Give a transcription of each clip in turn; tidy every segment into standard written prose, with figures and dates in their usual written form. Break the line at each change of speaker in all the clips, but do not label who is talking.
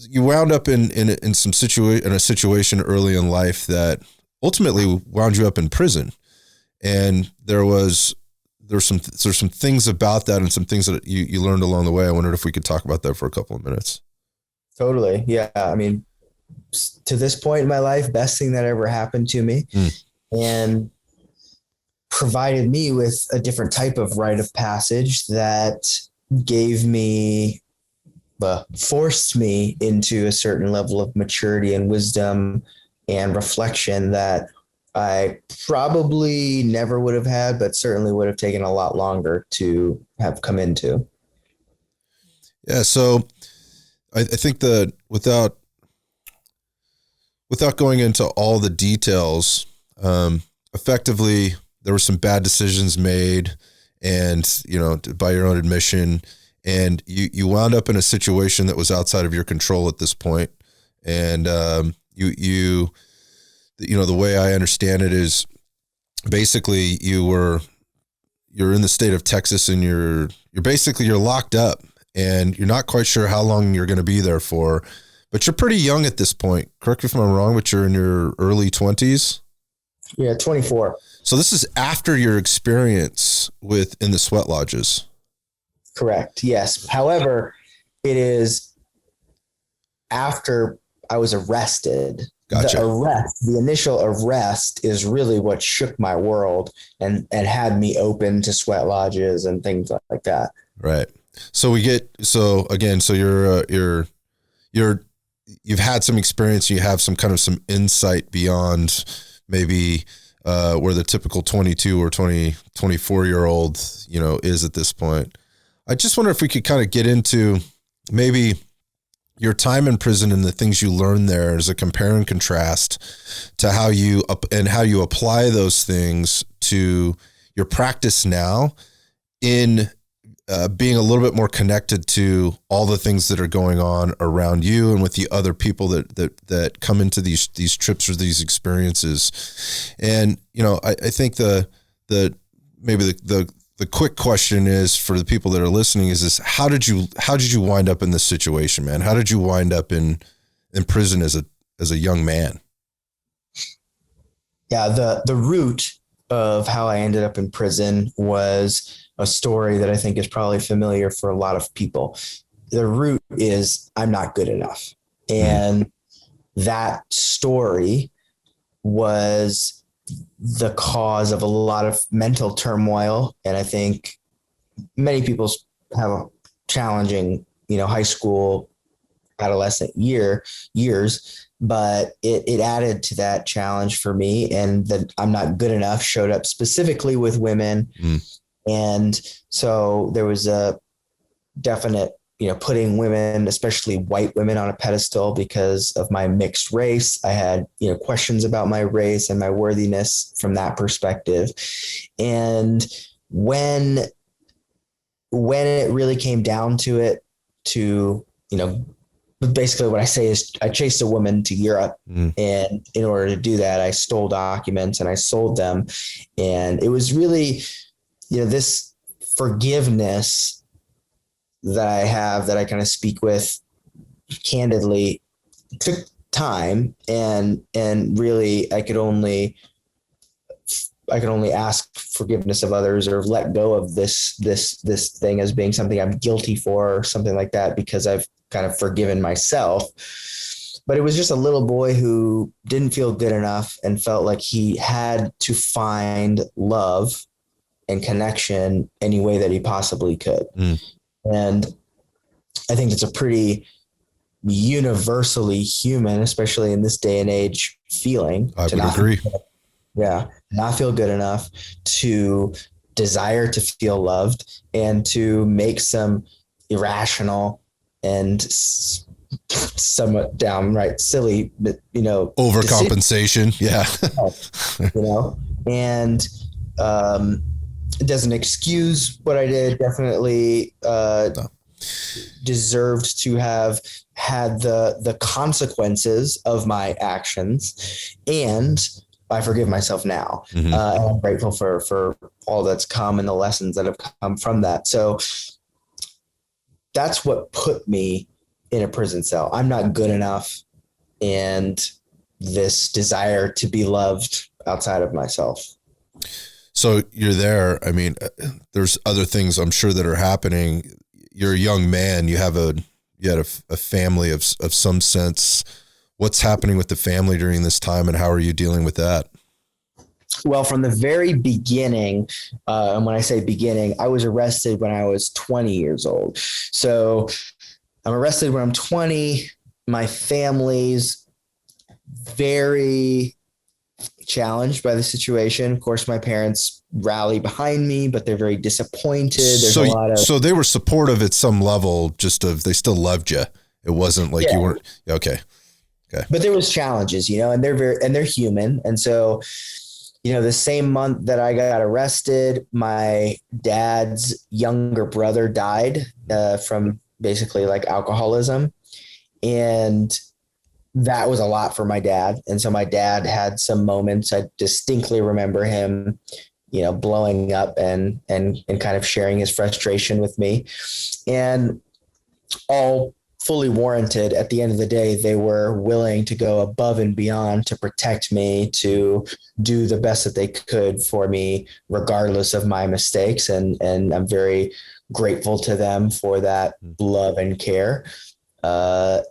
you wound up in a situation early in life that ultimately wound you up in prison. And there's some things about that and some things that you learned along the way. I wondered if we could talk about that for a couple of minutes.
Totally. Yeah. I mean, to this point in my life, best thing that ever happened to me, and provided me with a different type of rite of passage that gave me, forced me into a certain level of maturity and wisdom and reflection that I probably never would have had, but certainly would have taken a lot longer to have come into.
Yeah. So I think that without going into all the details, effectively there were some bad decisions made, and, you know, by your own admission, and you wound up in a situation that was outside of your control at this point. And, the way I understand it is basically you're in the state of Texas, and you're locked up, and you're not quite sure how long you're going to be there for, but you're pretty young at this point. Correct me if I'm wrong, but you're in your early 20s.
Yeah. 24.
So this is after your experience in the sweat lodges.
Correct. Yes. However, it is after I was arrested.
Gotcha.
The initial arrest is really what shook my world and had me open to sweat lodges and things like that.
Right. So you've had some experience, you have some insight beyond maybe where the typical 22 or 24-year-old, is at this point. I just wonder if we could kind of get into maybe your time in prison and the things you learned there as a compare and contrast to how you apply those things to your practice now in being a little bit more connected to all the things that are going on around you and with the other people that come into these trips or these experiences. And, I think the quick question is, for the people that are listening, is how did you wind up in this situation, man? How did you wind up in prison as a young man?
Yeah. The root of how I ended up in prison was a story that I think is probably familiar for a lot of people. The root is I'm not good enough. And that story was the cause of a lot of mental turmoil. And I think many people have a challenging, high school, adolescent years, but it added to that challenge for me. And that I'm not good enough showed up specifically with women. And so there was a definite, putting women, especially white women, on a pedestal because of my mixed race. I had, questions about my race and my worthiness from that perspective. And when it really came down to it, basically what I say is I chased a woman to Europe, and in order to do that, I stole documents and I sold them. And it was really, this forgiveness that I have, that I kind of speak with candidly, took time, and really I could only ask forgiveness of others or let go of this thing as being something I'm guilty for or something like that, because I've kind of forgiven myself. But it was just a little boy who didn't feel good enough and felt like he had to find love and connection any way that he possibly could. And I think it's a pretty universally human, especially in this day and age, feeling.
I would agree.
Not feel good enough, to desire to feel loved, and to make some irrational and somewhat downright silly,
overcompensation.
And it doesn't excuse what I did. Definitely deserved to have had the consequences of my actions, and I forgive myself now. And I'm grateful for all that's come and the lessons that have come from that. So that's what put me in a prison cell. I'm not good enough. And this desire to be loved outside of myself.
So you're there. I mean, there's other things I'm sure that are happening. You're a young man. You had a family of some sense. What's happening with the family during this time, and how are you dealing with that?
Well, from the very beginning, and when I say beginning, I was arrested when I was 20 years old. So I'm arrested when I'm 20. My family's very challenged by the situation. Of course, my parents rally behind me, but they're very disappointed.
So they were supportive at some level, they still loved you. It wasn't like you weren't. Okay.
But there was challenges, and they're human. And so, the same month that I got arrested, my dad's younger brother died from basically like alcoholism. And that was a lot for my dad. And so my dad had some moments. I distinctly remember him, blowing up and kind of sharing his frustration with me, and all fully warranted. At the end of the day, they were willing to go above and beyond to protect me, to do the best that they could for me, regardless of my mistakes. And I'm very grateful to them for that love and care. But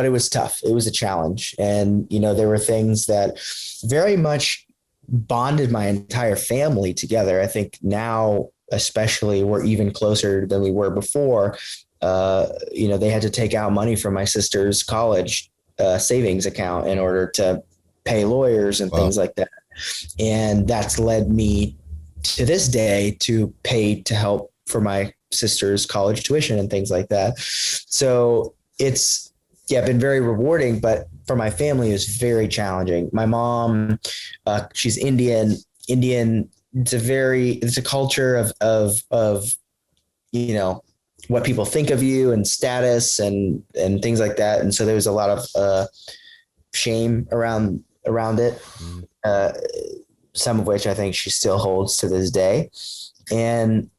it was tough. It was a challenge. And, there were things that very much bonded my entire family together. I think now, especially, we're even closer than we were before. They had to take out money from my sister's college savings account in order to pay lawyers and things like that. And that's led me to this day to pay to help for my sister's college tuition and things like that. So it's, been very rewarding, but for my family, it was very challenging. My mom, she's Indian. It's a culture of what people think of you and status and things like that. And so there was a lot of shame around it, some of which I think she still holds to this day. And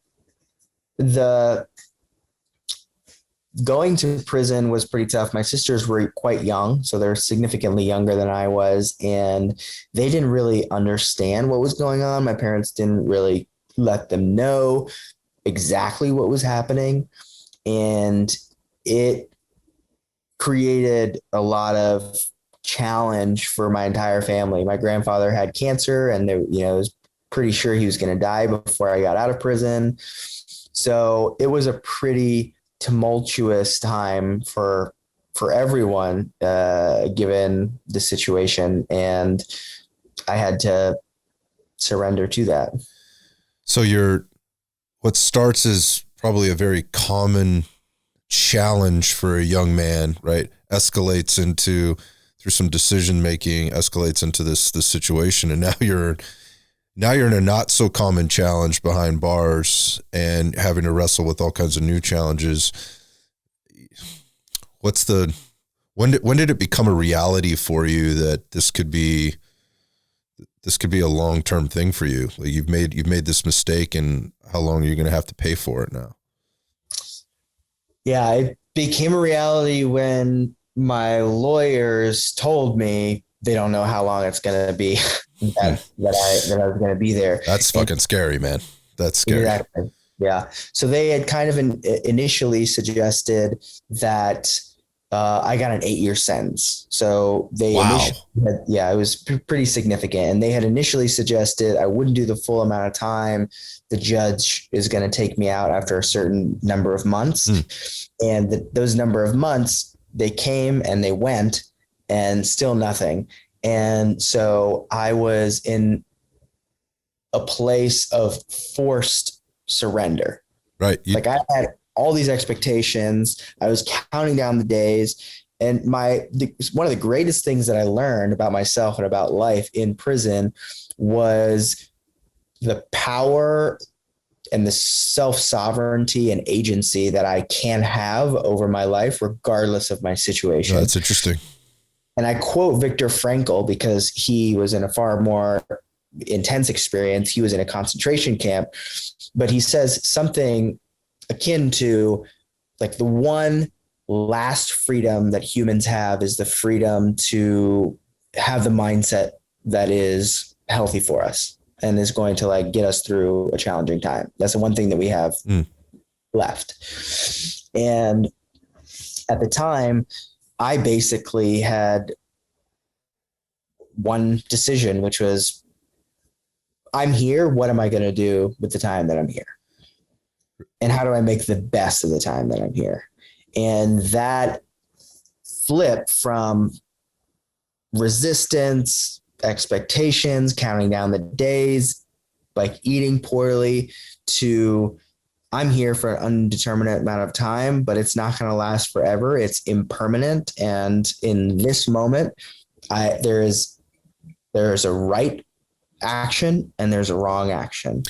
going to prison was pretty tough. My sisters were quite young, so they're significantly younger than I was, and they didn't really understand what was going on. My parents didn't really let them know exactly what was happening, and it created a lot of challenge for my entire family. My grandfather had cancer, and I was pretty sure he was going to die before I got out of prison. So it was a pretty tumultuous time for everyone, given the situation, and I had to surrender to that.
So what starts as probably a very common challenge for a young man, right, escalates into, through some decision making, escalates into this situation, and now you're in a not so common challenge behind bars and having to wrestle with all kinds of new challenges. When did it become a reality for you that this could be a long-term thing for you? Like you've made this mistake, and how long are you going to have to pay for it now?
Yeah, it became a reality when my lawyers told me they don't know how long it's going to be that I was going to be there.
That's fucking scary, man. That's scary.
Exactly. Yeah. So they had kind of initially suggested that I got an 8-year sentence. So they it was pretty significant. And they had initially suggested I wouldn't do the full amount of time. The judge is going to take me out after a certain number of months. And those number of months, they came and they went, and still nothing. And so I was in a place of forced surrender.
Right.
Like I had all these expectations. I was counting down the days. And one of the greatest things that I learned about myself and about life in prison was the power and the self-sovereignty and agency that I can have over my life, regardless of my situation.
Oh, that's interesting.
And I quote Viktor Frankl because he was in a far more intense experience. He was in a concentration camp, but he says something akin to like the one last freedom that humans have is the freedom to have the mindset that is healthy for us and is going to like get us through a challenging time. That's the one thing that we have left. And at the time, I basically had one decision, which was, I'm here. What am I going to do with the time that I'm here? And how do I make the best of the time that I'm here? And that flip from resistance, expectations, counting down the days, like eating poorly, to I'm here for an undeterminate amount of time, but it's not going to last forever. It's impermanent. And in this moment, there is a right action and there's a wrong action.